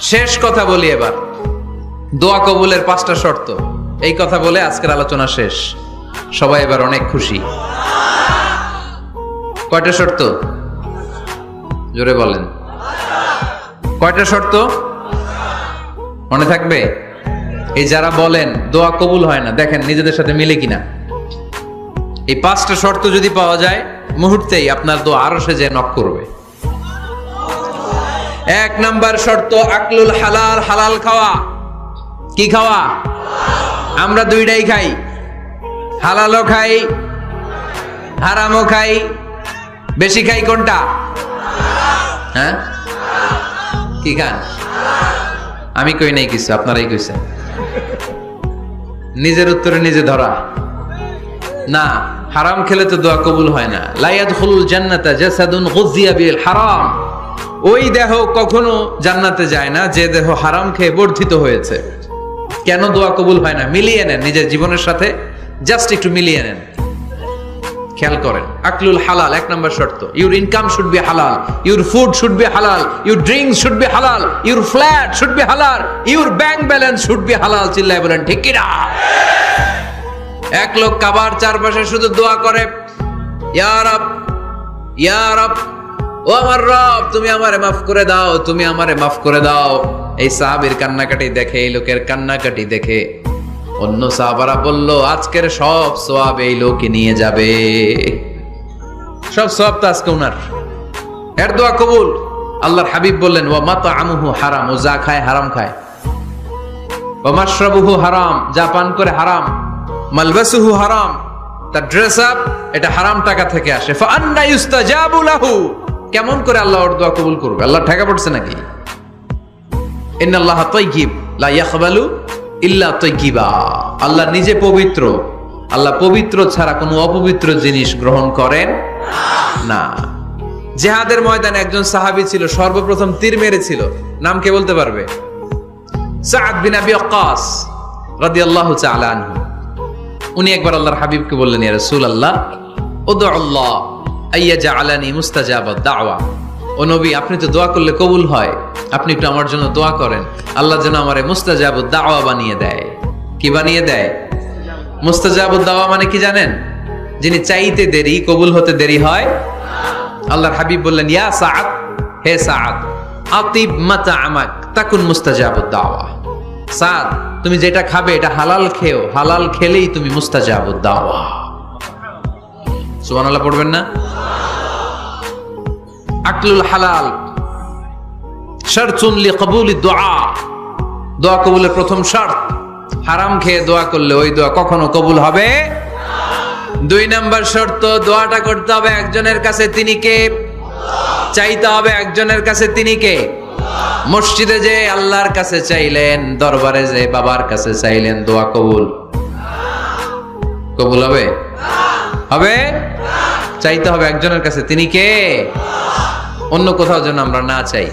শেষ কথা বলি এবার, দোয়া কবুলের 5টা শর্ত। এই কথা বলে আজকের আলোচনা শেষ। সবাই এবার অনেক খুশি। কয়টা শর্ত? জোরে বলেন। কয়টা শর্ত মনে থাকবে? এই যারা বলেন দোয়া কবুল হয় না, দেখেন নিজেদের সাথে মিলে কিনা। এই 5টা শর্ত যদি পাওয়া যায়, মুহূর্তেই আপনার দোয়া আরশে যে নক করবে। 1 নাম্বার শর্ত আকলুল হালাল, হালাল খাওয়া। কি খাওয়া? আমরা দুইটাই খাই, হালালও খাই হারামও খাই। বেশি খাই কোনটা? হ্যাঁ, কি খান? আমি কই নাই কিছু, আপনারাই কইছেন। নিজের উত্তরে নিজে ধরা না। হারাম খেলে তো দোয়া কবুল হয় না। লা ইয়াদখুলুল জান্নাতা জাসাদুন গুযিয়া বিল হারাম। ওই দেহ কখনো জান্নাতে যায় না যে দেহ হারাম খেয়ে বর্ধিত হয়েছে। কেন দোয়া কবুল হয় না? মিলিয়ে নেন নিজের জীবনের সাথে, জাস্ট একটু মিলিয়ে নেন, খেয়াল করেন। আকলুল হালাল 1 নাম্বার শর্ত। ইউর ইনকাম শুড বি হালাল, ইউর ফুড শুড বি হালাল, ইউর ড্রিঙ্কস শুড বি হালাল, ইউর ফ্ল্যাট শুড বি হালাল, your bank balance should be হালাল। চিল্লায় বলেন ঠিক কি না? এক লোক কাবার চারপাশে শুধু দোয়া করে, ইয়া রব, ইয়া রব, ও আমার রব, তুমি আমারে মাফ করে দাও, তুমি আমারে মাফ করে দাও। এই সাহাবীর কান্নাকাটি দেখে, এই লোকের কান্নাকাটি দেখে অন্য সাহাবারা বলল, আজকের সব সওয়াব এই লোকে নিয়ে যাবে। সব সওয়াব তো আজকে উনার। এর দোয়া কবুল। আল্লাহর হাবিব বললেন, ওয়া মাতআমুহু হারাম, ও যা খায় হারাম খায়। ওয়া মাশরাবুহু হারাম, যা পান করে হারাম। মালবাসুহু হারাম, তার ড্রেস আপ এটা হারাম টাকা থেকে আসে। ফাআন্না ইউস্তাজাবু লাহু, কেমন করে আল্লাহ ওর দোয়া কবুল করবে? আল্লাহ ঠেকা পড়ছে নাকি? ইন্নাল্লাহা তাইয়্যিব লা ইয়াকবালু ইল্লা তাইয়্যিবা। আল্লাহ নিজে পবিত্র, আল্লাহ পবিত্র ছাড়া কোনো অপবিত্র জিনিস গ্রহণ করেন না। জিহাদের ময়দানে একজন সাহাবী ছিল, সর্বপ্রথম তীর মেরেছিল। নাম কে বলতে পারবে? সাআদ বিন আবি ওয়াক্কাস রাদিয়াল্লাহু তাআলা আনহু। উনি একবার আল্লাহর হাবিবকে বললেন, ইয়া রাসূলুল্লাহ, উদউল্লাহ আইয়াজআলানি মুস্তাজাবাদ দাওয়া। ও নবী, আপনি তো দোয়া করলে কবুল হয়, আপনি একটু আমার জন্য দোয়া করেন, আল্লাহ যেন আমারে মুস্তাজাবুদ দাওয়া বানিয়ে দেয়। কি বানিয়ে দেয়? মুস্তাজাবুদ দাওয়া মানে কি জানেন? যিনি চাইতে দেরি, কবুল হতে দেরি হয়। আল্লাহর হাবিব বললেন, ইয়া সাআদ, হে সাআদ, আতিব মাতআমাক তাকুন মুস্তাজাবুদ দাওয়া। সাআদ, তুমি যেটা খাবে এটা হালাল খেও, হালাল খেলেই তুমি মুস্তাজাবুদ দাওয়া। সুবহানাল্লাহ পড়বেন না? আকলুল হালাল শারতুন লিকবুলিদ দুআ, দোয়া কবুলের প্রথম শর্ত। হারাম খেয়ে দোয়া করলে ওই দোয়া কখনো কবুল হবে না। 2 নাম্বার শর্ত, দোয়াটা করতে হবে একজনের কাছে, তিনি কে? চাইতে হবে একজনের কাছে, তিনি কে? মসজিদে যে আল্লাহর কাছে চাইলেন, দরবারে যে বাবার কাছে চাইলেন, দোয়া কবুল কবুল হবে? হবে? চাইতে হবে একজনের কাছে, তিনি কে? অন্য কোথাও যেন আমরা না চাই।